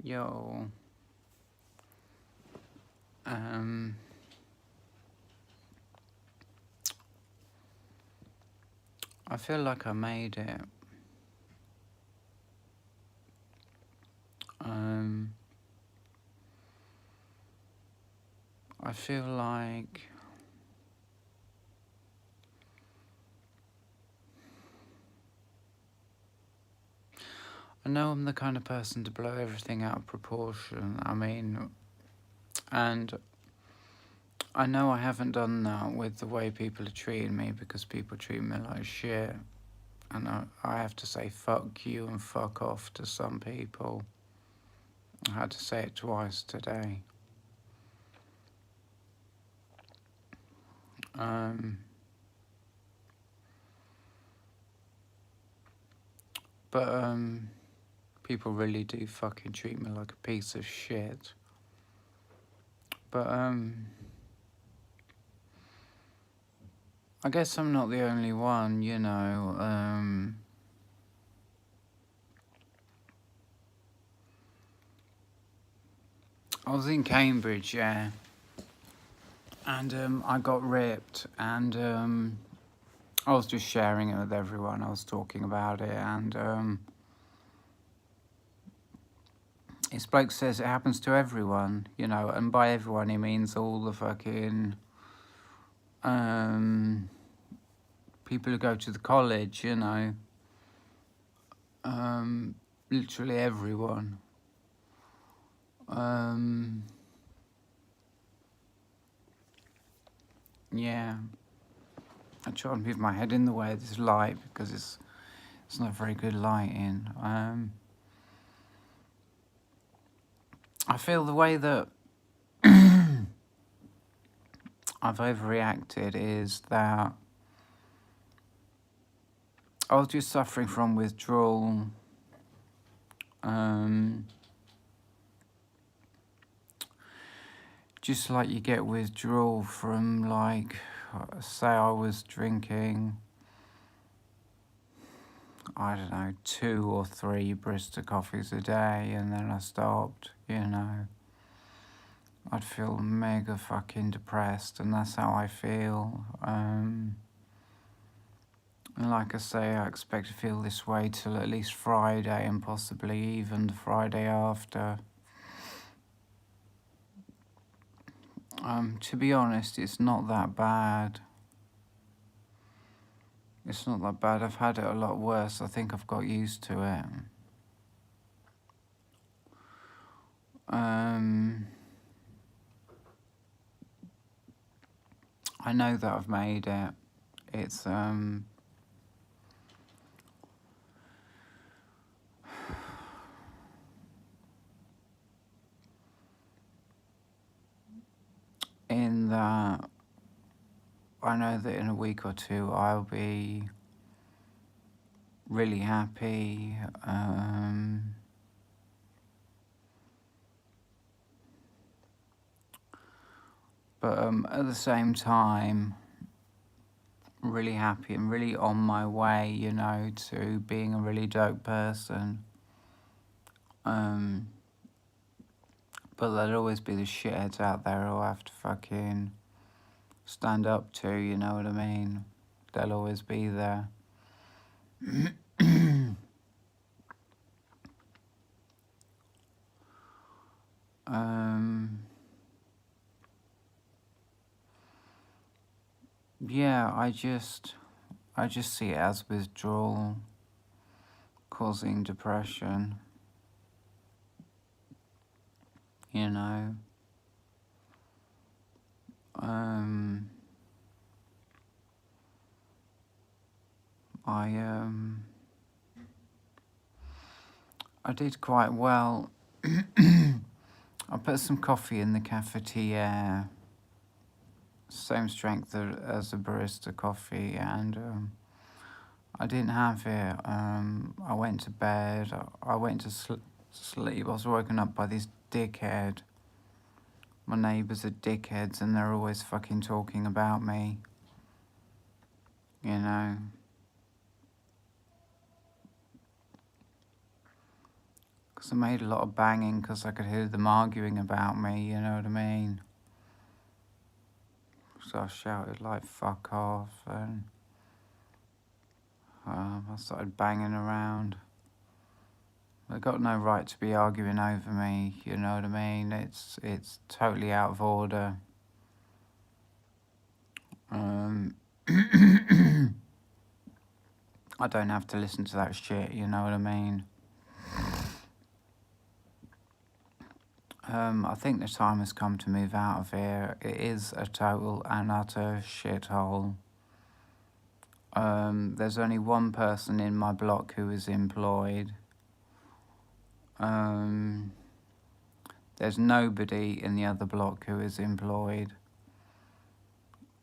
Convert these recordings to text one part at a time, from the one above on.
Yo, um, I feel like I made it. Um, I feel like I know I'm the kind of person to blow everything out of proportion. And I know I haven't done that with the way people are treating me because people treat me like shit. And I have to say fuck you and fuck off to some people. I had to say it twice today. Um, but people really do fucking treat me like a piece of shit. But I guess I'm not the only one, you know. I was in Cambridge, yeah, and I got ripped, and I was just sharing it with everyone. I was talking about it, and this bloke says it happens to everyone, you know, and by everyone he means all the fucking people who go to the college, you know, literally everyone. Yeah, I try and move my head in the way of this light because it's not very good lighting. I feel the way that I've overreacted is that I was just suffering from withdrawal. Just like you get withdrawal from, like, say I was drinking, I don't know, 2 or 3 Bristol coffees a day, and then I stopped, you know. I'd feel mega fucking depressed, and that's how I feel. And like I say, I expect to feel this way till at least Friday, and possibly even the Friday after. To be honest, it's not that bad. It's not that bad. I've had it a lot worse. I think I've got used to it. I know that I've made it. It's in that I know that in a week or two I'll be really happy. But at the same time, really happy and really on my way, you know, to being a really dope person. But there'll always be the shitheads out there who'll have to fucking stand up to, you know what I mean? They'll always be there. Yeah, I just see it as withdrawal causing depression, you know. I did quite well. I put some coffee in the cafetiere, same strength as a barista coffee, and I didn't have it. I went to bed. I went to sleep. I was woken up by this dickhead. My neighbours are dickheads, and they're always fucking talking about me. You know. Because I made a lot of banging because I could hear them arguing about me, you know what I mean? So I shouted like fuck off, and I started banging around. They got no right to be arguing over me, you know what I mean? It's totally out of order. I don't have to listen to that shit, you know what I mean? I think the time has come to move out of here. It is a total and utter shithole. There's only one person in my block who is employed. There's nobody in the other block who is employed.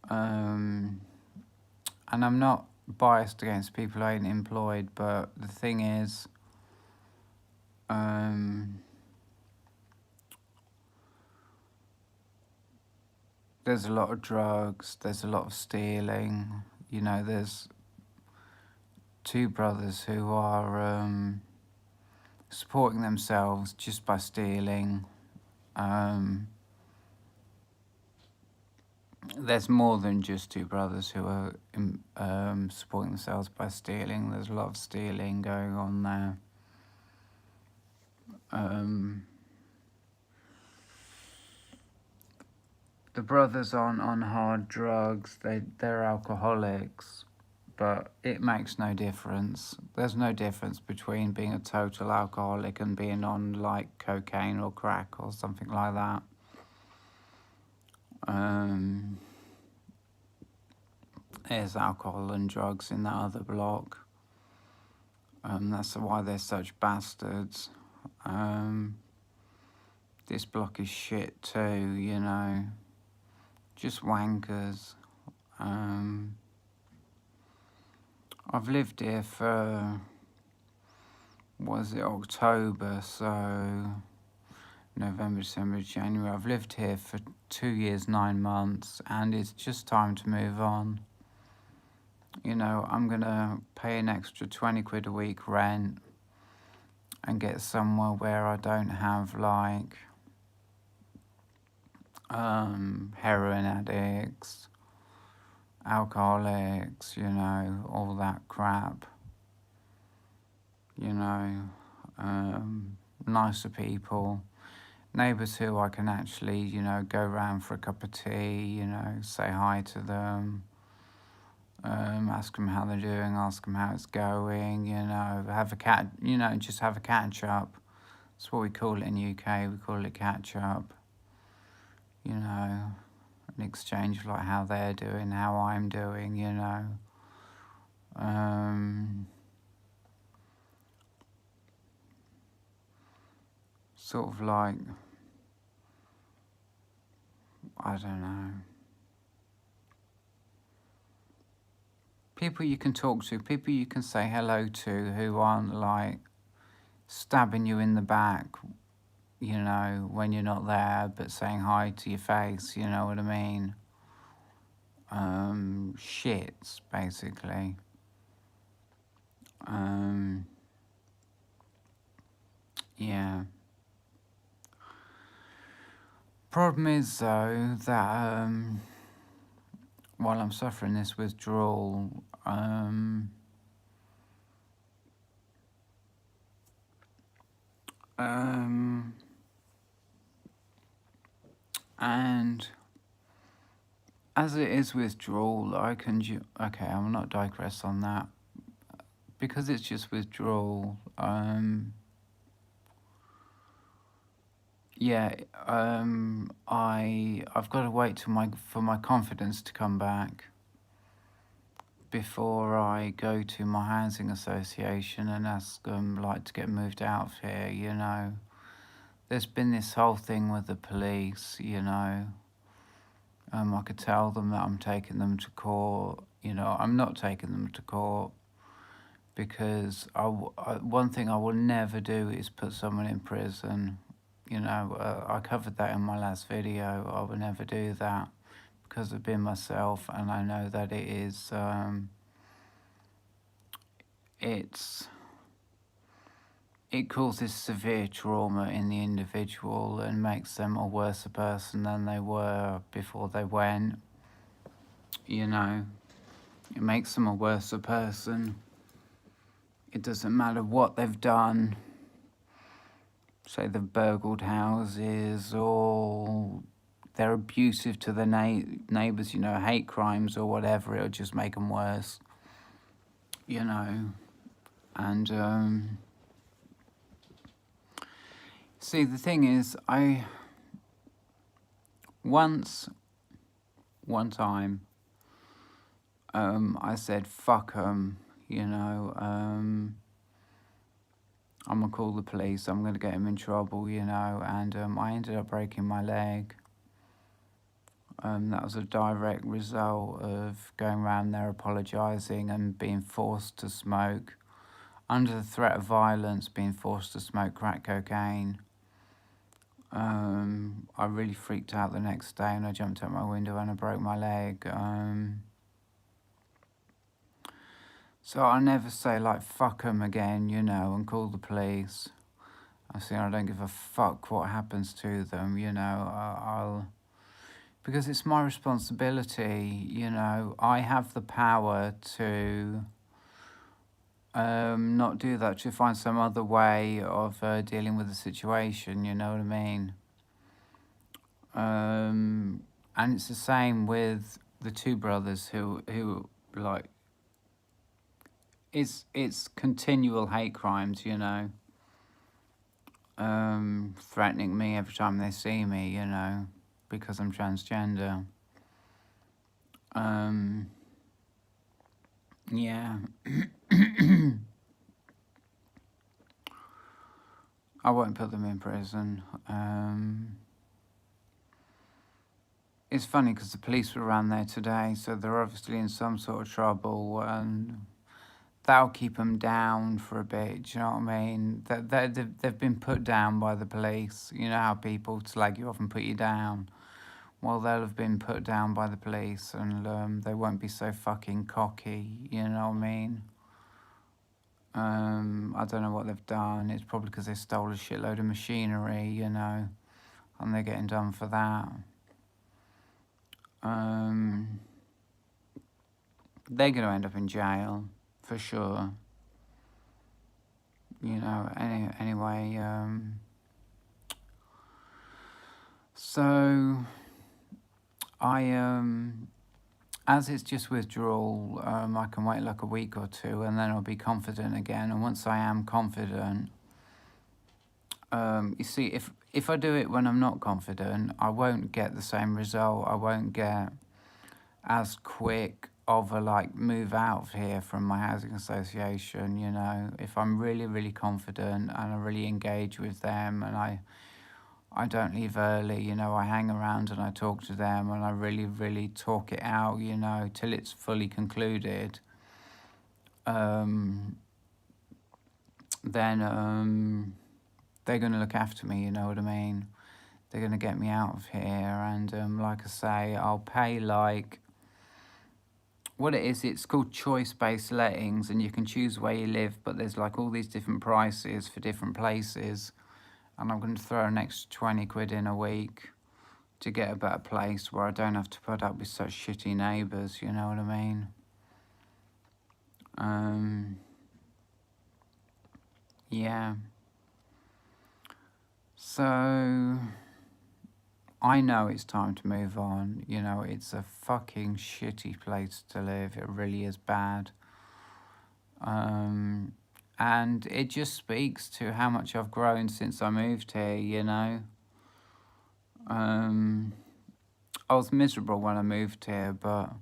And I'm not biased against people who ain't employed, but the thing is, there's a lot of drugs, there's a lot of stealing. You know, there's two brothers who are supporting themselves just by stealing. There's more than just two brothers who are supporting themselves by stealing. There's a lot of stealing going on there. The brothers aren't on hard drugs, they're alcoholics, but it makes no difference. There's no difference between being a total alcoholic and being on like cocaine or crack or something like that. There's alcohol and drugs in that other block. That's why they're such bastards. This block is shit too, you know. Just wankers. I've lived here for, October, so November, December, January. I've lived here for 2 years, 9 months, and it's just time to move on. You know, I'm gonna pay an extra 20 quid a week rent and get somewhere where I don't have like heroin addicts, alcoholics, you know, all that crap. You know, nicer people, neighbours who I can actually, you know, go round for a cup of tea, you know, say hi to them, ask them how they're doing, ask them how it's going, you know, just have a catch up. That's what we call it in UK, we call it catch up. You know, an exchange of like how they're doing, how I'm doing, you know. Sort of like, I don't know. People you can talk to, people you can say hello to who aren't like stabbing you in the back, you know, when you're not there, but saying hi to your face, you know what I mean? Shits, basically. Yeah. Problem is, though, that while I'm suffering this withdrawal, and as it is withdrawal, okay, I will not digress on that. Because it's just withdrawal, yeah, I've got to wait for my confidence to come back before I go to my housing association and ask them like to get moved out of here, you know. There's been this whole thing with the police, you know. I could tell them that I'm taking them to court. You know, I'm not taking them to court because one thing I will never do is put someone in prison. You know, I covered that in my last video. I would never do that because I've been myself, and I know that it is, it's it causes severe trauma in the individual and makes them a worse person than they were before they went. You know, it makes them a worse person. It doesn't matter what they've done. Say they've burgled houses or they're abusive to their neighbours, you know, hate crimes or whatever, it'll just make them worse, you know. And see, the thing is, one time, I said, fuck 'em, you know, I'm gonna call the police, I'm gonna get him in trouble, you know, and I ended up breaking my leg. That was a direct result of going around there apologising and being forced to smoke, under the threat of violence, being forced to smoke crack cocaine. I really freaked out the next day and I jumped out my window and I broke my leg. So I'll never say like fuck 'em again, you know, and call the police. I don't give a fuck what happens to them, you know. Because it's my responsibility, you know. I have the power to not do that, to find some other way of dealing with the situation, you know what I mean? And it's the same with the two brothers who like, it's continual hate crimes, you know. Threatening me every time they see me, you know, because I'm transgender. Yeah. I won't put them in prison. It's funny because the police were around there today, so they're obviously in some sort of trouble, and that'll keep them down for a bit, do you know what I mean? They've been put down by the police. You know how people slag you off and put you down? Well, they'll have been put down by the police, and they won't be so fucking cocky, you know what I mean? I don't know what they've done. It's probably because they stole a shitload of machinery, you know, and they're getting done for that. They're going to end up in jail, for sure. You know, anyway, so as it's just withdrawal, I can wait like a week or two and then I'll be confident again. And once I am confident, you see, if I do it when I'm not confident, I won't get the same result. I won't get as quick of a like move out of here from my housing association, you know. If I'm really, really confident and I really engage with them and I don't leave early, you know, I hang around and I talk to them and I really, really talk it out, you know, till it's fully concluded, then they're going to look after me, you know what I mean? They're going to get me out of here, and like I say, I'll pay like, what it is, it's called choice-based lettings, and you can choose where you live, but there's like all these different prices for different places, and I'm going to throw an extra 20 quid in a week to get a better place where I don't have to put up with such shitty neighbours, you know what I mean? Yeah. So I know it's time to move on. You know, it's a fucking shitty place to live. It really is bad. And it just speaks to how much I've grown since I moved here, you know. I was miserable when I moved here, but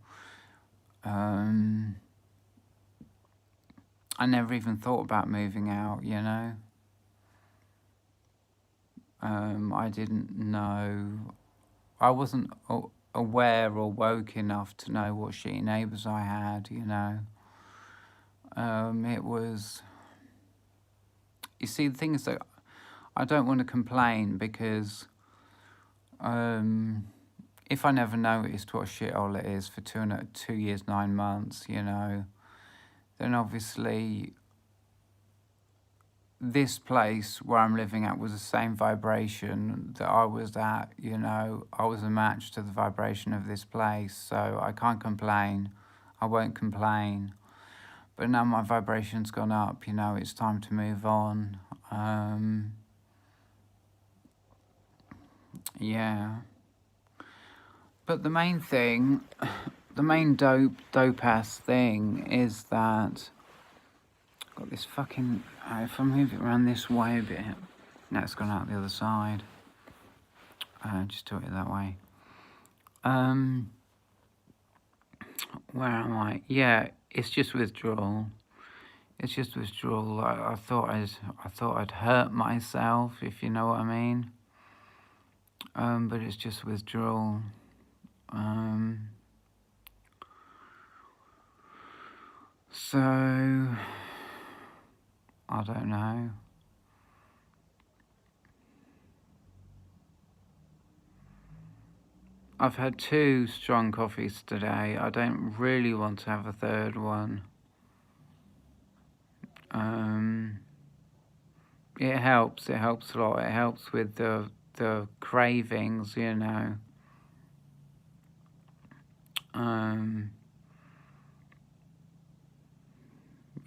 I never even thought about moving out, you know. I didn't know, I wasn't aware or woke enough to know what shitty neighbours I had, you know. It was, you see, the thing is that I don't want to complain because if I never noticed what a shithole it is for 2 years, 9 months, you know, then obviously this place where I'm living at was the same vibration that I was at, you know. I was a match to the vibration of this place, so I can't complain. I won't complain. But now my vibration's gone up, you know, it's time to move on. Yeah. But the main thing, the main dope ass thing is that I've got this fucking, if I move it around this way a bit, now it's gone out the other side. Just do it that way. Where am I? Yeah, it's just withdrawal. It's just withdrawal. I thought I'd hurt myself, if you know what I mean. But it's just withdrawal. So I don't know. I've had 2 strong coffees today. I don't really want to have a third one. It helps a lot. It helps with the cravings, you know.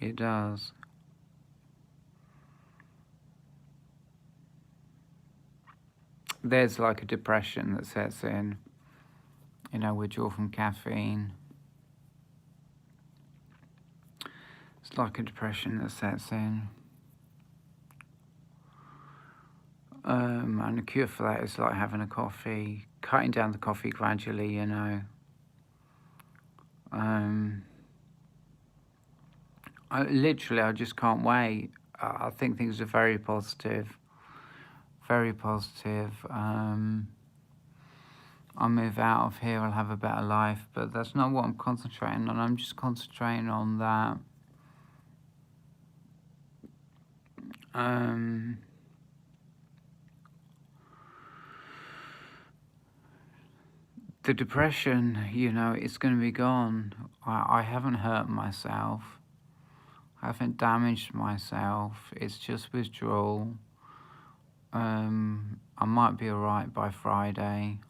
It does. There's like a depression that sets in, you know, withdrawal from caffeine. It's like a depression that sets in. And the cure for that is like having a coffee, cutting down the coffee gradually, you know. I just can't wait. I think things are very positive. Very positive. I'll move out of here, I'll have a better life, but that's not what I'm concentrating on. I'm just concentrating on that. The depression, you know, it's going to be gone. I haven't hurt myself. I haven't damaged myself. It's just withdrawal. I might be alright by Friday.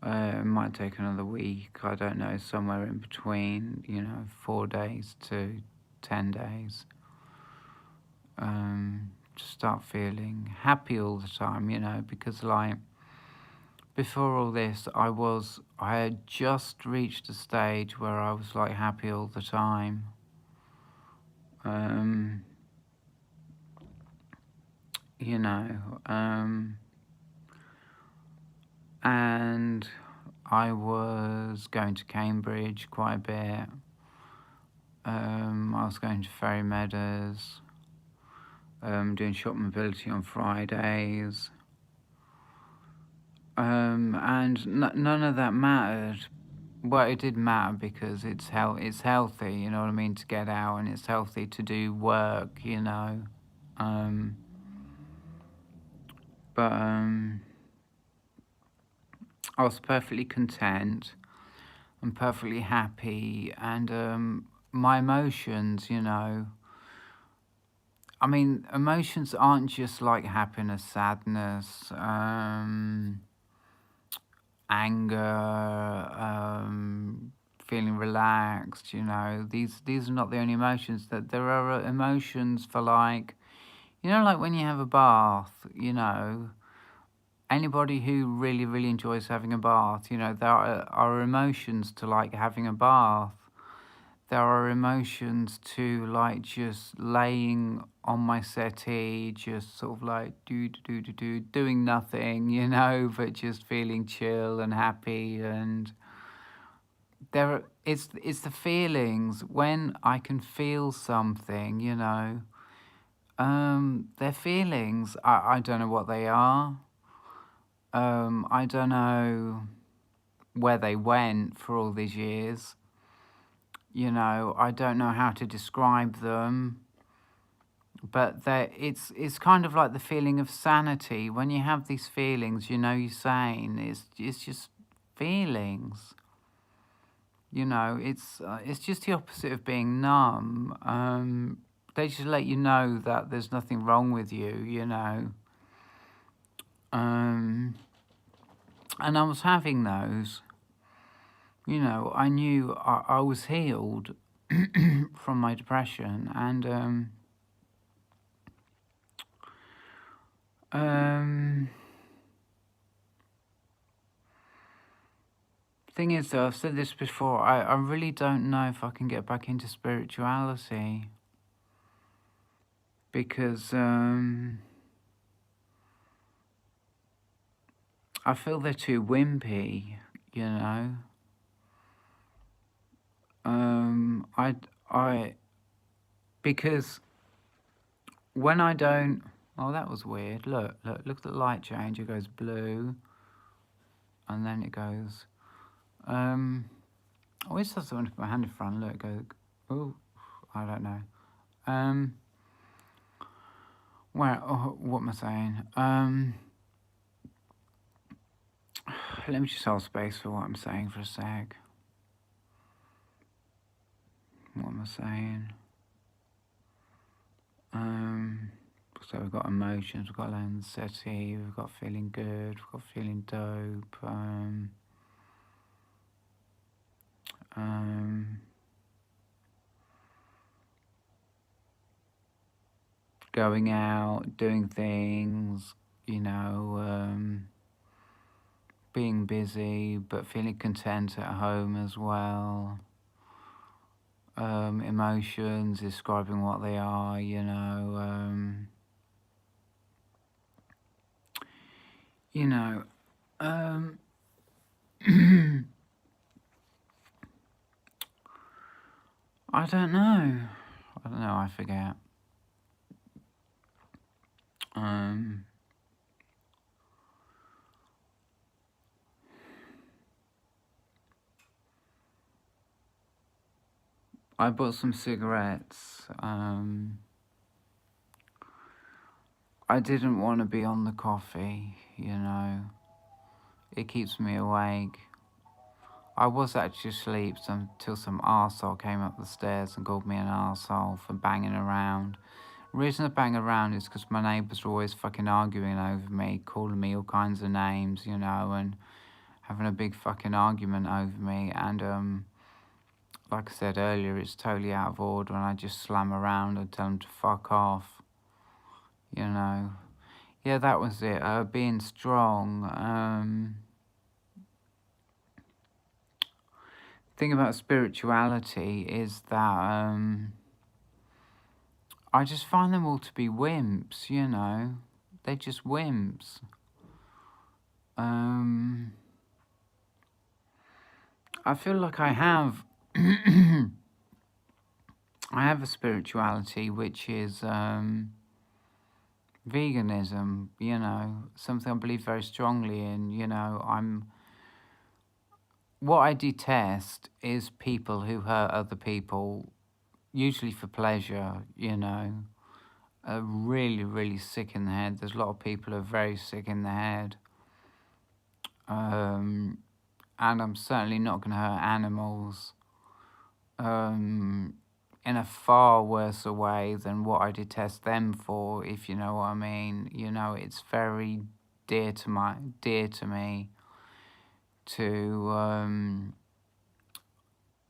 It might take another week. I don't know, somewhere in between, you know, 4 days to 10 days. To start feeling happy all the time, you know, because like before all this, I had just reached a stage where I was like happy all the time. You know, and I was going to Cambridge quite a bit. I was going to Ferry Meadows, doing shop mobility on Fridays. And none of that mattered. Well, it did matter because it's healthy, you know what I mean, to get out, and it's healthy to do work, you know. But I was perfectly content and perfectly happy, and my emotions, you know. I mean, emotions aren't just like happiness, sadness, anger, feeling relaxed, you know. These are not the only emotions. That there are emotions for like, you know, like when you have a bath, you know. Anybody who really, really enjoys having a bath, you know, there are emotions to like having a bath. There are emotions to like just laying on my settee, just sort of like doing nothing, you know, but just feeling chill and happy. And it's the feelings when I can feel something, you know. They're feelings. I don't know what they are. I don't know where they went for all these years. You know, I don't know how to describe them, but it's kind of like the feeling of sanity. When you have these feelings, you know you're sane. It's just feelings. You know, it's just the opposite of being numb. they just let you know that there's nothing wrong with you, you know. And I was having those, you know, I knew I was healed from my depression, and thing is, though, I've said this before, I really don't know if I can get back into spirituality, because I feel they're too wimpy, you know. Because when I don't, oh, that was weird. Look at the light change. It goes blue, and then it goes. I always have something to put my hand in front. Look, it goes. Oh, I don't know. Where? Oh, what am I saying? Let me just hold space for what I'm saying for a sec. What am I saying? So we've got emotions, we've got anxiety, we've got feeling good, we've got feeling dope. Going out, doing things, you know, being busy but feeling content at home as well. Emotions, describing what they are, you know. I don't know. I forget. I bought some cigarettes. I didn't want to be on the coffee, you know. It keeps me awake. I was actually asleep until some arsehole came up the stairs and called me an arsehole for banging around. The reason I bang around is because my neighbours are always fucking arguing over me, calling me all kinds of names, you know, and having a big fucking argument over me. And like I said earlier, it's totally out of order, and I just slam around and tell them to fuck off, you know. Yeah, that was it. Being strong. Thing about spirituality is that I just find them all to be wimps, you know. They're just wimps. I feel like I have I have a spirituality which is veganism, you know, something I believe very strongly in, you know. What I detest is people who hurt other people, usually for pleasure, you know, are really, really sick in the head. There's a lot of people who are very sick in the head. And I'm certainly not going to hurt animals in a far worse way than what I detest them for, if you know what I mean. You know, it's very dear to me to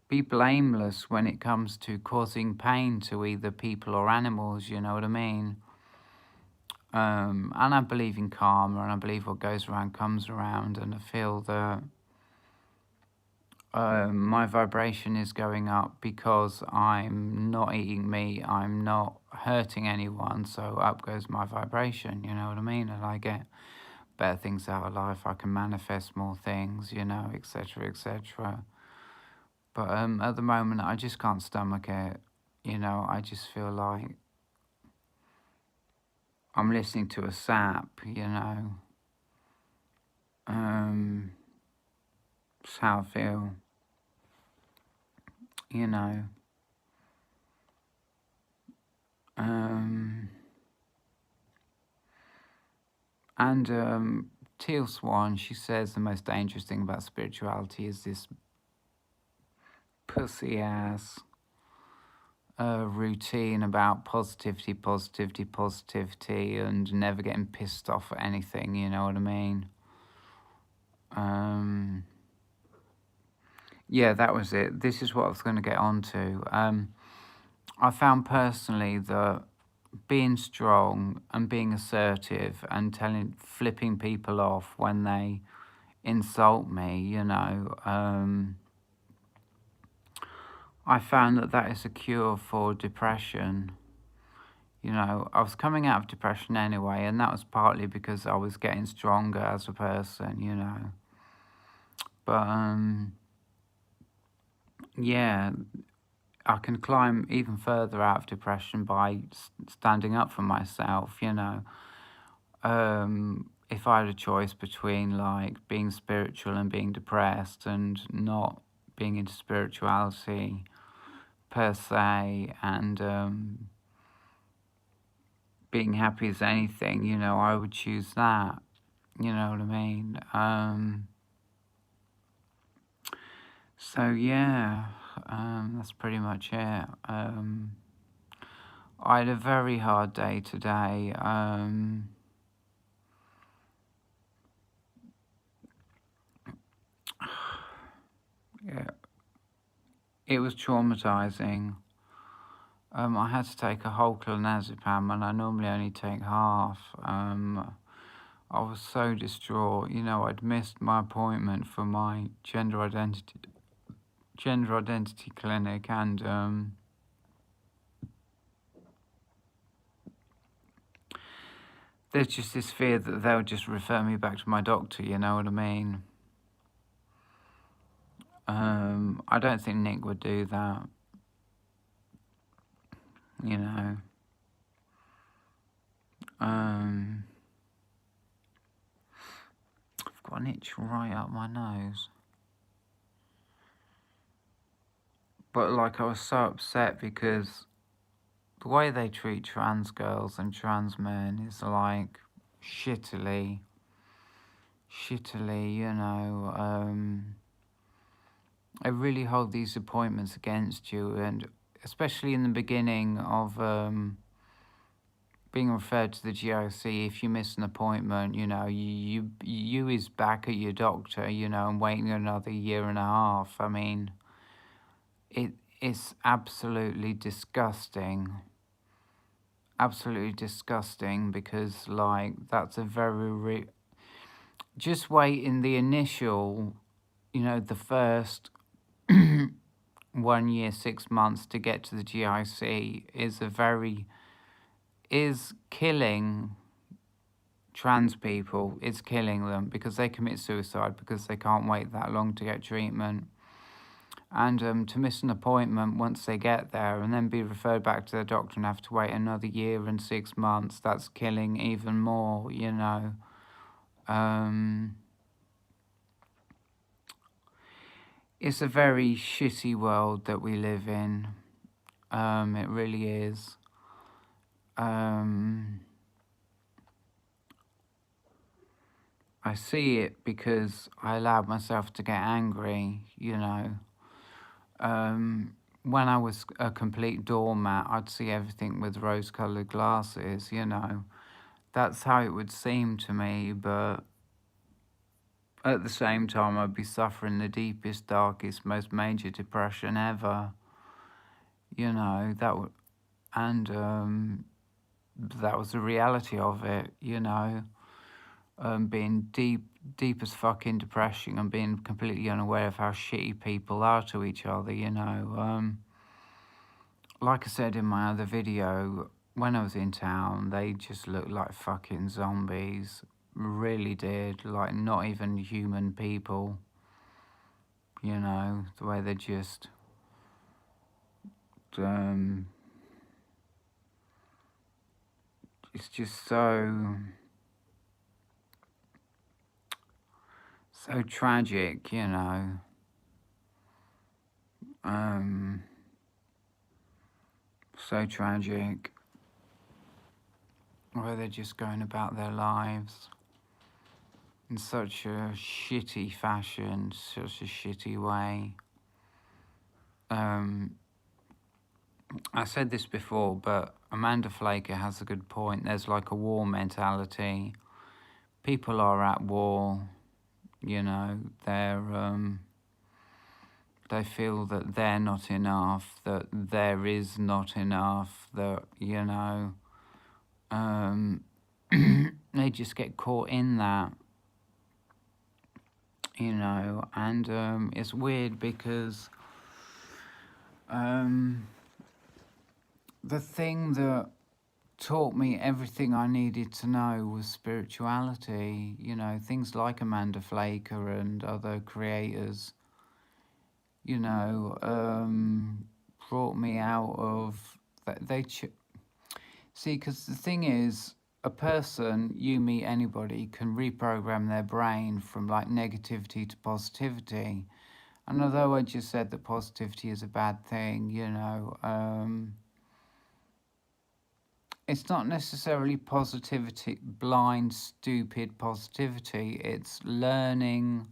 be blameless when it comes to causing pain to either people or animals, you know what I mean? And I believe in karma, and I believe what goes around comes around, and I feel that my vibration is going up because I'm not eating meat, I'm not hurting anyone, so up goes my vibration, you know what I mean? And I get better things out of life, I can manifest more things, you know, etc., etc. But at the moment, I just can't stomach it, you know. I just feel like I'm listening to a sap, you know. It's how I feel, you know. And Teal Swan, she says the most dangerous thing about spirituality is this pussy ass routine about positivity, positivity, positivity, and never getting pissed off at anything, you know what I mean? Yeah, that was it. This is what I was going to get on to. I found personally that being strong and being assertive and flipping people off when they insult me, you know, I found that that is a cure for depression. You know, I was coming out of depression anyway, and that was partly because I was getting stronger as a person, you know. But, yeah, I can climb even further out of depression by standing up for myself, you know. If I had a choice between, like, being spiritual and being depressed and not being into spirituality per se, and being happy as anything, you know, I would choose that. You know what I mean? So yeah, that's pretty much it. I had a very hard day today. Yeah, it was traumatizing. I had to take a whole clonazepam, and I normally only take half. I was so distraught. You know, I'd missed my appointment for my gender identity clinic, and there's just this fear that they'll just refer me back to my doctor. You know what I mean? I don't think Nick would do that. You know. I've got an itch right up my nose. But, like, I was so upset because the way they treat trans girls and trans men is, like, shittily, you know. They really hold these appointments against you, and especially in the beginning of being referred to the GIC, if you miss an appointment, you know, you is back at your doctor, you know, and waiting another year and a half. I mean, it's absolutely disgusting. Absolutely disgusting, because, like, that's a very just wait in the initial, you know, the first 1 year, 6 months to get to the GIC is killing trans people. It's killing them because they commit suicide because they can't wait that long to get treatment. And to miss an appointment once they get there and then be referred back to their doctor and have to wait another year and 6 months, that's killing even more, you know. It's a very shitty world that we live in. It really is. I see it because I allowed myself to get angry, you know. When I was a complete doormat, I'd see everything with rose-coloured glasses, you know. That's how it would seem to me, but at the same time, I'd be suffering the deepest, darkest, most major depression ever, you know. That was the reality of it, you know. Being deep as fucking depression and being completely unaware of how shitty people are to each other, you know. Like I said in my other video, when I was in town, they just looked like fucking zombies. Really did. Like, not even human people. You know, the way they just... it's just so tragic, you know. So tragic. Where they're just going about their lives in such a shitty fashion, such a shitty way. I said this before, but Amanda Flaker has a good point. There's like a war mentality. People are at war, you know, they feel that they're not enough, that there is not enough, that, you know, they just get caught in that, you know, and it's weird because the thing that taught me everything I needed to know was spirituality, you know, things like Amanda Flaker and other creators, you know, brought me out of, see, because the thing is, a person, you meet anybody, can reprogram their brain from like negativity to positivity. And although I just said that positivity is a bad thing, you know, it's not necessarily positivity, blind, stupid positivity. It's learning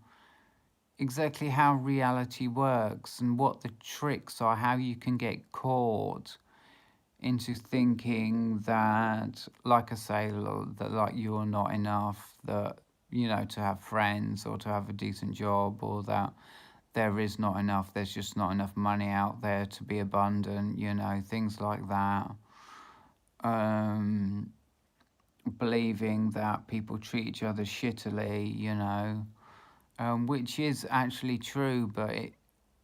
exactly how reality works and what the tricks are, how you can get caught into thinking that, like I say, that like you're not enough, that, you know, to have friends or to have a decent job, or that there is not enough, there's just not enough money out there to be abundant, you know, things like that. Believing that people treat each other shittily, you know, which is actually true, but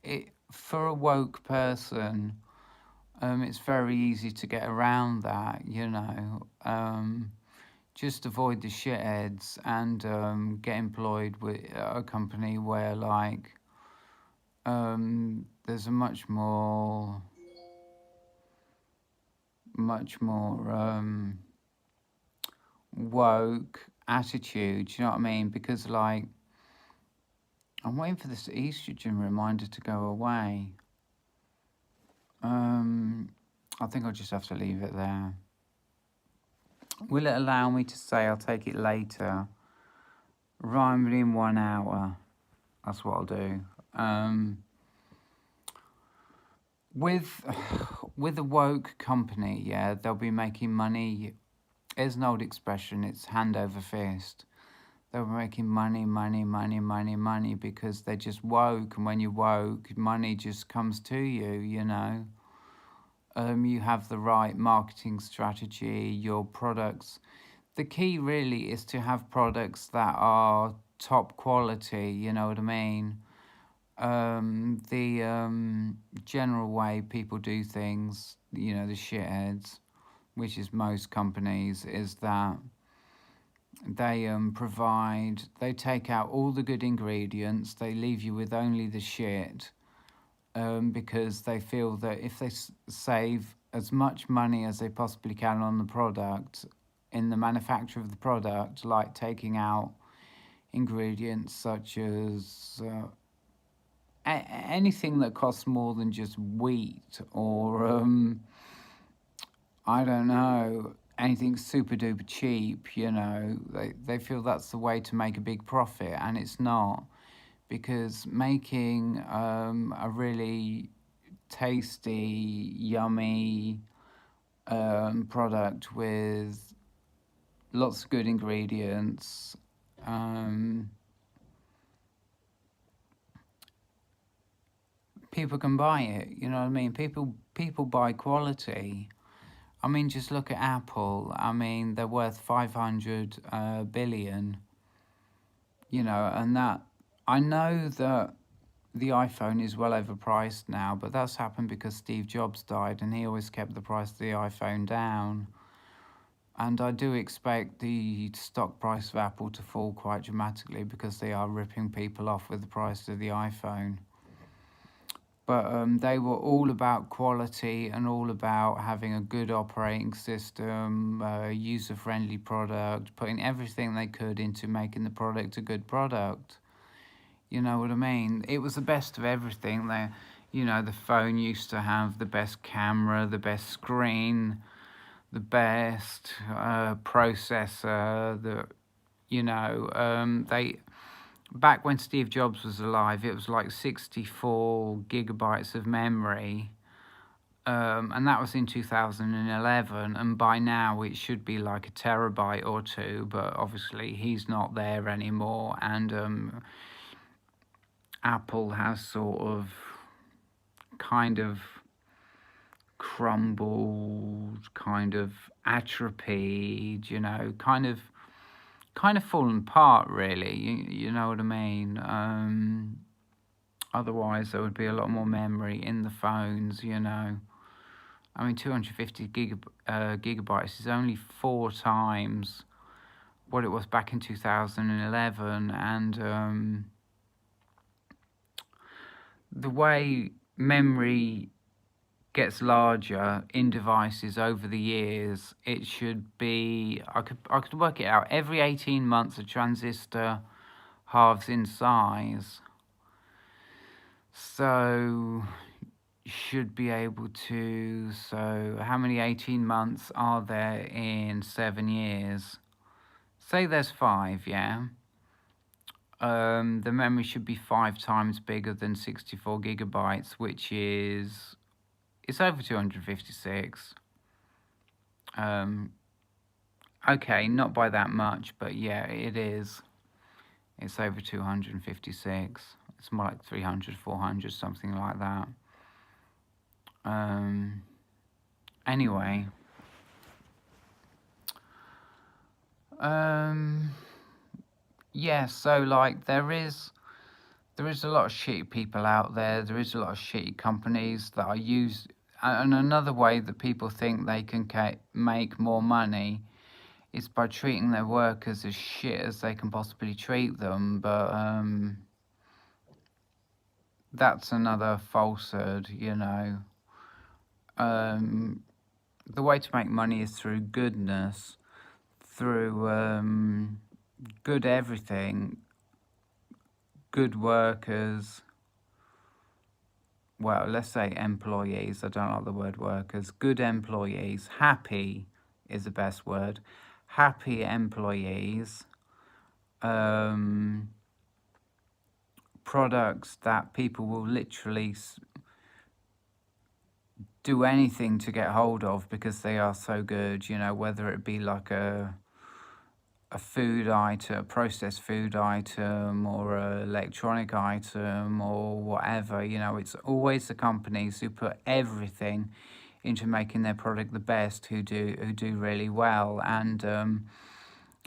it for a woke person, it's very easy to get around that, you know. Just avoid the shitheads and get employed with a company where, like, there's a much more woke attitude. You know what I mean? Because, like, I'm waiting for this estrogen reminder to go away. I think I'll just have to leave it there. Will it allow me to say I'll take it later? Right, within 1 hour. That's what I'll do. With a woke company, yeah, they'll be making money. There's an old expression, it's hand over fist. They'll be making money, money, money, money, money, because they're just woke, and when you're woke, money just comes to you, you know. You have the right marketing strategy, your products. The key really is to have products that are top quality, you know what I mean? The general way people do things, you know, the shitheads, which is most companies, is that they take out all the good ingredients, they leave you with only the shit, because they feel that if they save as much money as they possibly can on the product, in the manufacture of the product, like taking out ingredients such as anything that costs more than just wheat, or I don't know, anything super duper cheap, you know, they feel that's the way to make a big profit, and it's not, because making a really tasty, yummy product with lots of good ingredients, people can buy it, you know what I mean? People buy quality. I mean, just look at Apple. I mean, they're worth 500 billion, you know, and that, I know that the iPhone is well overpriced now, but that's happened because Steve Jobs died and he always kept the price of the iPhone down. And I do expect the stock price of Apple to fall quite dramatically because they are ripping people off with the price of the iPhone. But they were all about quality and all about having a good operating system, user-friendly product, putting everything they could into making the product a good product. You know what I mean? It was the best of everything. You know, the phone used to have the best camera, the best screen, the best processor. Back when Steve Jobs was alive, it was like 64 gigabytes of memory. and that was in 2011, and by now it should be like a terabyte or two, but obviously he's not there anymore, and Apple has sort of kind of crumbled, kind of atrophied, kind of fallen apart, really. You know what I mean? Otherwise, there would be a lot more memory in the phones, I mean, 250 gigabytes is only 4 times what it was back in 2011, and the way memory gets larger in devices over the years, it should be, I could work it out, every 18 months a transistor halves in size. So you should be able to, so how many 18 months are there in 7 years? Say there's 5, yeah? The memory should be 5 times bigger than 64 gigabytes, which is, it's over 256. Okay, not by that much, but yeah, it is. It's over 256. It's more like 300, 400, something like that. Anyway. Yeah, so like there is a lot of shitty people out there. There is a lot of shitty companies that are used. And another way that people think they can make more money is by treating their workers as shit as they can possibly treat them. But that's another falsehood, The way to make money is through goodness, through good everything, good workers. Well, let's say employees. I don't like the word workers. Good employees. Happy is the best word. Happy employees. Products that people will literally do anything to get hold of because they are so good, whether it be like a food item, a processed food item, or an electronic item, or whatever. It's always the companies who put everything into making their product the best who do really well. And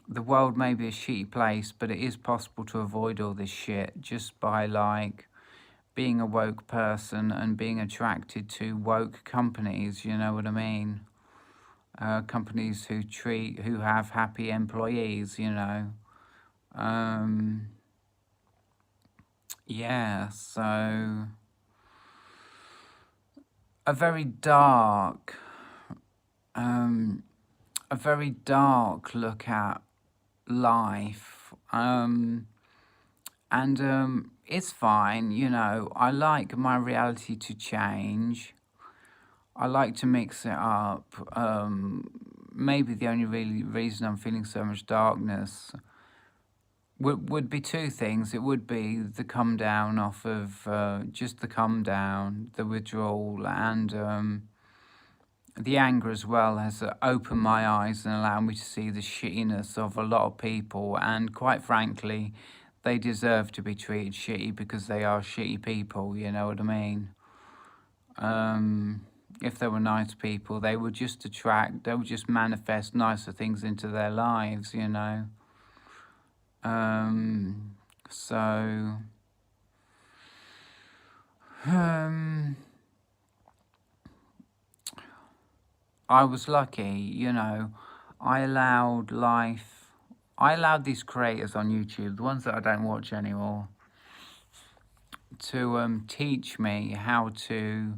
the world may be a shitty place, but it is possible to avoid all this shit just by like being a woke person and being attracted to woke companies. You know what I mean? Companies who have happy employees, Yeah, so a very dark look at life, and it's fine. I like my reality to change. I like to mix it up. Maybe the only really reason I'm feeling so much darkness would be 2 things. It would be the come down off of just the come down, the withdrawal, and the anger as well has opened my eyes and allowed me to see the shittiness of a lot of people. And quite frankly, they deserve to be treated shitty because they are shitty people. You know what I mean? If they were nice people, they would just manifest nicer things into their lives, So, I was lucky, I allowed these creators on YouTube, the ones that I don't watch anymore, to teach me how to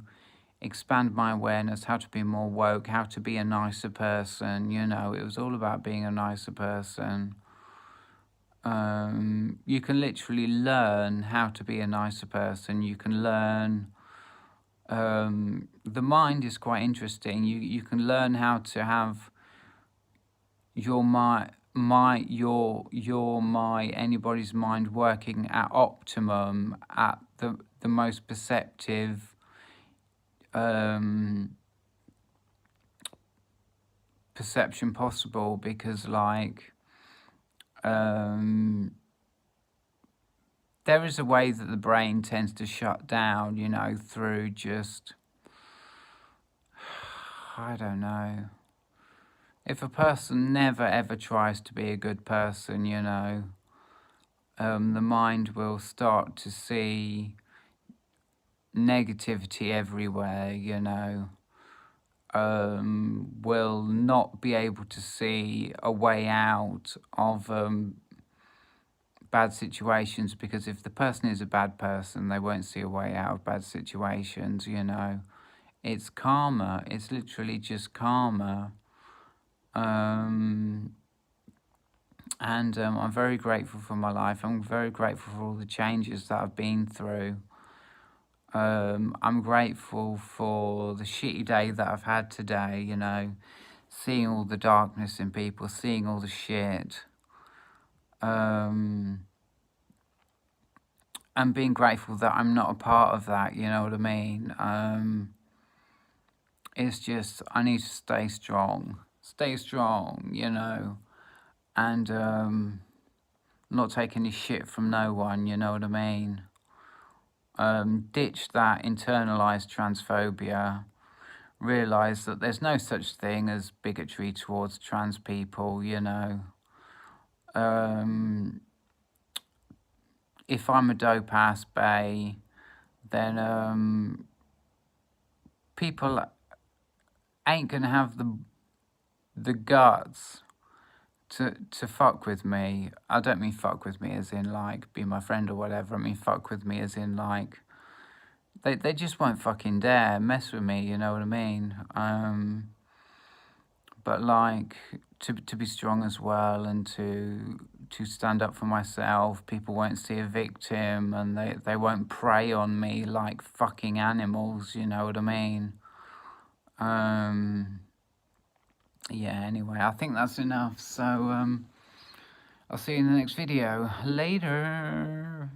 expand my awareness, how to be more woke, how to be a nicer person. It was all about being a nicer person. You can literally learn how to be a nicer person. You can learn. The mind is quite interesting. You can learn how to have anybody's mind working at optimum, at the most perceptive perception possible, because like there is a way that the brain tends to shut down, you know, through just, I don't know. If a person never ever tries to be a good person, you know, the mind will start to see negativity everywhere, you know, will not be able to see a way out of bad situations, because if the person is a bad person, they won't see a way out of bad situations, you know. It's karma. It's literally just karma. And I'm very grateful for my life. I'm very grateful for all the changes that I've been through. I'm grateful for the shitty day that I've had today, you know, seeing all the darkness in people, seeing all the shit. And being grateful that I'm not a part of that, you know what I mean? It's just, I need to stay strong, you know, and not take any shit from no one, you know what I mean? Ditch that internalized transphobia, realise that there's no such thing as bigotry towards trans people, you know. If I'm a dope ass bae, then people ain't gonna have the guts to fuck with me. I don't mean fuck with me as in like be my friend or whatever. I mean fuck with me as in like they just won't fucking dare mess with me, you know what I mean? But like to be strong as well, and to stand up for myself. People won't see a victim, and they won't prey on me like fucking animals, you know what I mean? Yeah, anyway, I think that's enough. So I'll see you in the next video. Later.